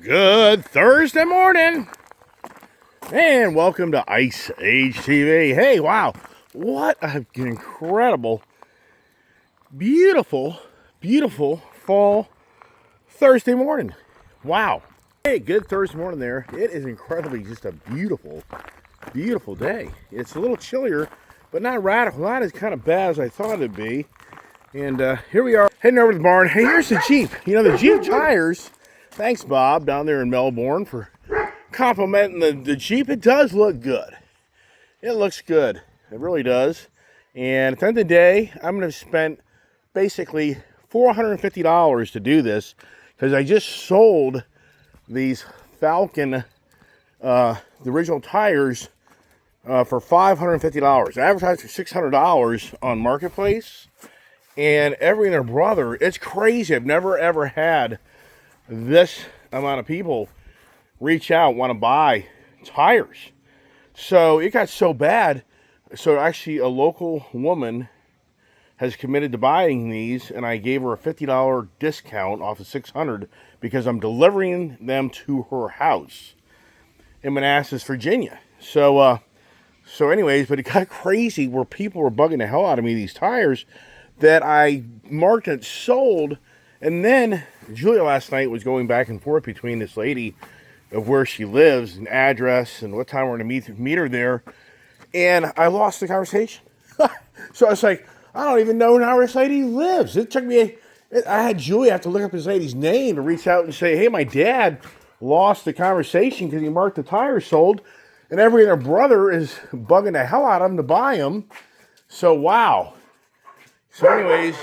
Good Thursday morning, and welcome to Ice Age TV. Hey, wow, what an incredible, beautiful, beautiful fall Thursday morning. Wow. Hey, good Thursday morning there. It is incredibly just a beautiful, beautiful day. It's a little chillier, but not radical, not as kind of bad as I thought it'd be. And here we are, heading over to the barn. Hey, here's the Jeep. You know, the Jeep tires. Thanks, Bob, down there in Melbourne, for complimenting the Jeep. It does look good. It looks good. It really does. And at the end of the day, I'm going to spend basically $450 to do this because I just sold these Falcon, the original tires, for $550. Advertised for $600 on Marketplace. And every and their brother, it's crazy. I've never ever had this amount of people reach out, want to buy tires. So it got so bad. So actually a local woman has committed to buying these, and I gave her a $50 discount off of $600 because I'm delivering them to her house in Manassas, Virginia. So anyways, but it got crazy where people were bugging the hell out of me, these tires that I marked and sold. And then Julia last night was going back and forth between this lady of where she lives, an address, and what time we're going to meet her there. And I lost the conversation. So I was like, I don't even know how this lady lives. It took me, I had Julia have to look up this lady's name to reach out and say, hey, my dad lost the conversation because he marked the tires sold. And every other brother is bugging the hell out of him to buy them. So, wow. So anyways,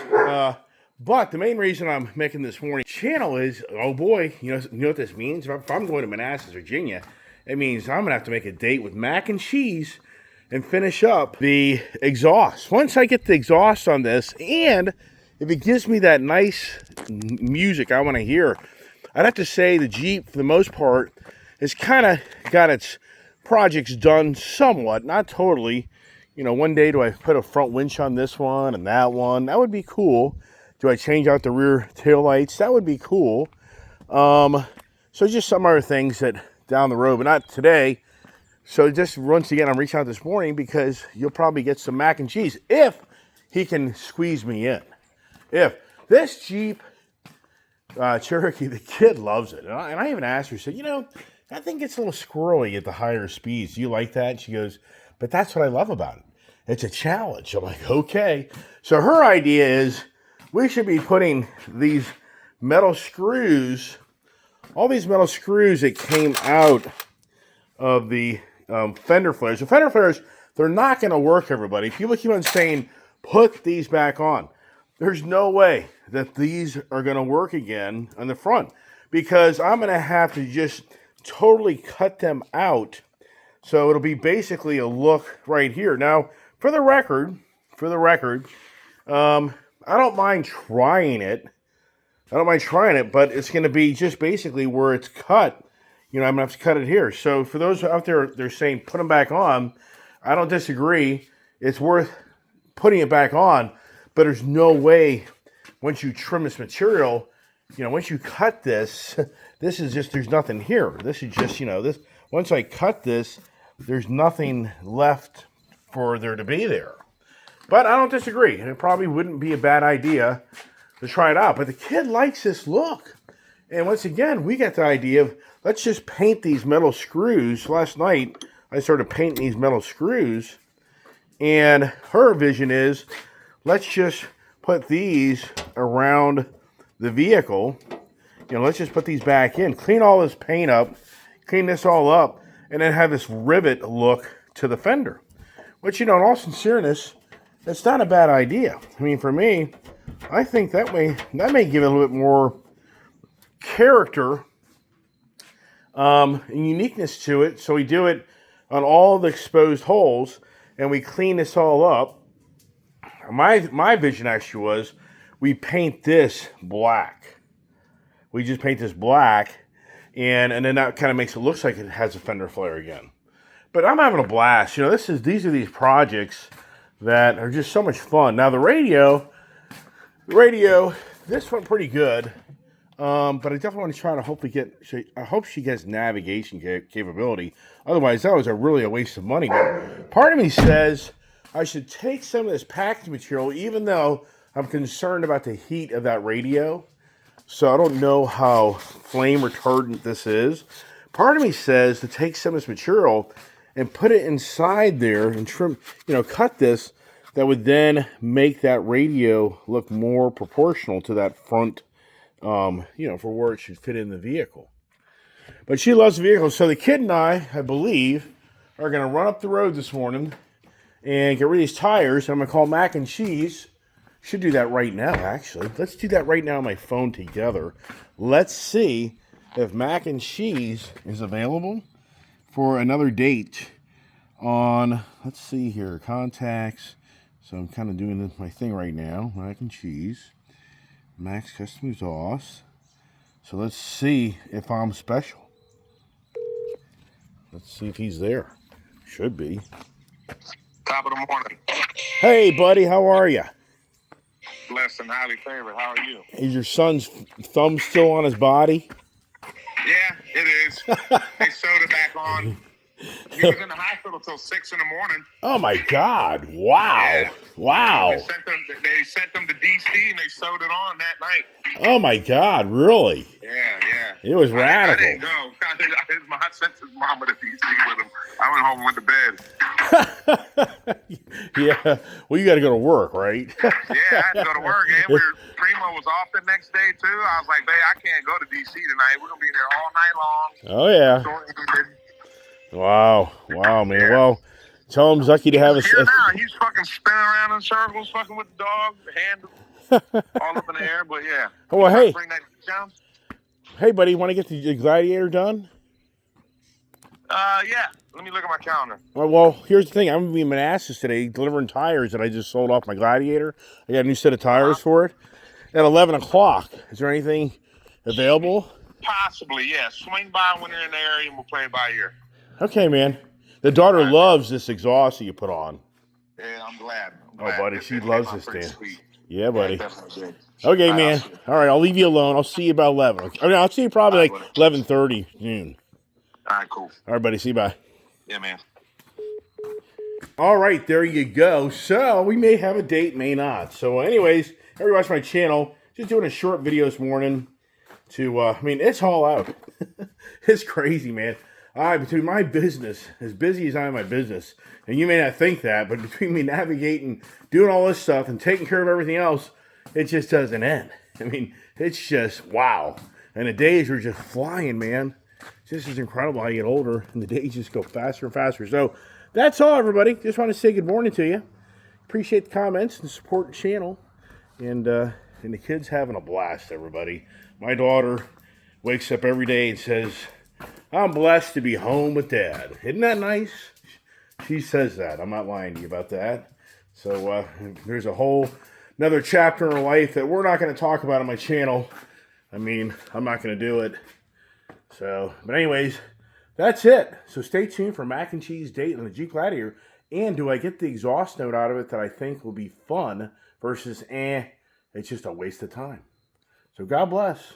but the main reason I'm making this morning channel is, oh boy, you know what this means? If I'm going to Manassas, Virginia, it means I'm going to have to make a date with mac and cheese and finish up the exhaust. Once I get the exhaust on this, and if it gives me that nice music I want to hear, I'd have to say the Jeep, for the most part, has kind of got its projects done somewhat, not totally. You know, one day do I put a front winch on this one and that one? That would be cool. Do I change out the rear taillights? That would be cool. So just some other things that down the road, but not today. So just once again, I'm reaching out this morning because you'll probably get some mac and cheese if he can squeeze me in. If this Jeep Cherokee, the kid loves it. And I even asked her, said, you know, that thing gets a little squirrely at the higher speeds. Do you like that? And she goes, but that's what I love about it. It's a challenge. I'm like, okay. So her idea is we should be putting these metal screws, all these metal screws that came out of the fender flares. The fender flares, they're not going to work, everybody. People keep on saying, put these back on. There's no way that these are going to work again on the front because I'm going to have to just totally cut them out. So it'll be basically a look right here. Now, for the record, I don't mind trying it. But it's going to be just basically where it's cut. You know, I'm going to have to cut it here. So for those out there, they're saying put them back on. I don't disagree. It's worth putting it back on. But there's no way once you trim this material, you know, once you cut this, this is just, there's nothing here. This is just, you know, this. Once I cut this, there's nothing left for there to be there. But I don't disagree. It probably wouldn't be a bad idea to try it out. But the kid likes this look. And once again, we got the idea of, let's just paint these metal screws. Last night, I started painting these metal screws. And her vision is, let's just put these around the vehicle. You know, let's just put these back in. Clean all this paint up. Clean this all up. And then have this rivet look to the fender. Which, you know, in all sincereness, that's not a bad idea. I mean, for me, I think that may give it a little bit more character and uniqueness to it. So we do it on all the exposed holes, and we clean this all up. My vision actually was we paint this black. We just paint this black, and then that kind of makes it look like it has a fender flare again. But I'm having a blast. You know, these are these projects that are just so much fun. Now the radio, this went pretty good. But I definitely want to try to hopefully I hope she gets navigation capability. Otherwise, that was really a waste of money. But part of me says I should take some of this packaging material, even though I'm concerned about the heat of that radio. So I don't know how flame retardant this is. Part of me says to take some of this material and put it inside there and trim, cut this. That would then make that radio look more proportional to that front, for where it should fit in the vehicle. But she loves the vehicle. So the kid and I believe, are going to run up the road this morning and get rid of these tires. I'm going to call Mac and Cheese. Should do that right now, actually. Let's do that right now on my phone together. Let's see if Mac and Cheese is available for another date on, let's see here, contacts. So I'm kind of doing my thing right now. Mac and Cheese. Mac's Custom Exhaust. So let's see if I'm special. Let's see if he's there. Should be. Top of the morning. Hey, buddy, how are you? Blessed and highly favored. How are you? Is your son's thumb still on his body? Yeah, it is. They sewed it back on. He was in the hospital till 6 in the morning. Oh my God! Wow! Yeah. Wow! They sent them to DC and they sewed it on that night. Oh my God! Really? Yeah. It was radical. I didn't go. I sent his mama to DC with him. I went home and went to bed. Yeah. Well, you got to go to work, right? Yeah, I had to go to work. And Primo was off the next day too. I was like, babe, I can't go to DC tonight. We're gonna be there all night long. Oh yeah. Wow, man. Yeah. Well, tell him he's lucky to have us. Here now, he's fucking spinning around in circles, fucking with the dog, hand all up in the air. But yeah. Oh well, hey. Bring that down. Hey, buddy, want to get the Gladiator done? Yeah. Let me look at my calendar. Well, here's the thing. I'm gonna be in Manassas today delivering tires that I just sold off my Gladiator. I got a new set of tires for it at 11 o'clock. Is there anything available? Possibly, yeah. Swing by when you're in the area and we'll play it by ear. Okay, man. The daughter loves this exhaust that you put on. Yeah, I'm glad. Oh, buddy, she loves this thing. Sweet. Yeah, buddy. Yeah, definitely. Okay, man. All right, I'll leave you alone. I'll see you about 11. Okay. I mean, I'll see you probably like 11:30 noon. All right, cool. All right, buddy. See you. Bye. Yeah, man. All right, there you go. So we may have a date, may not. So anyways, everybody watch my channel. Just doing a short video this morning to, it's all out. It's crazy, man. Between my business, as busy as I am my business, and you may not think that, but between me navigating, doing all this stuff, and taking care of everything else, it just doesn't end. I mean, it's just, wow. And the days are just flying, man. This is incredible how you get older, and the days just go faster and faster. So, that's all, everybody. Just want to say good morning to you. Appreciate the comments and support the channel. And the kids having a blast, everybody. My daughter wakes up every day and says, I'm blessed to be home with Dad. Isn't that nice? She says that. I'm not lying to you about that. So there's another chapter in her life that we're not going to talk about on my channel. I mean, I'm not going to do it. So, but anyways, that's it. So stay tuned for Mac and Cheese date on the Jeep Gladiator. And do I get the exhaust note out of it that I think will be fun versus it's just a waste of time. So God bless.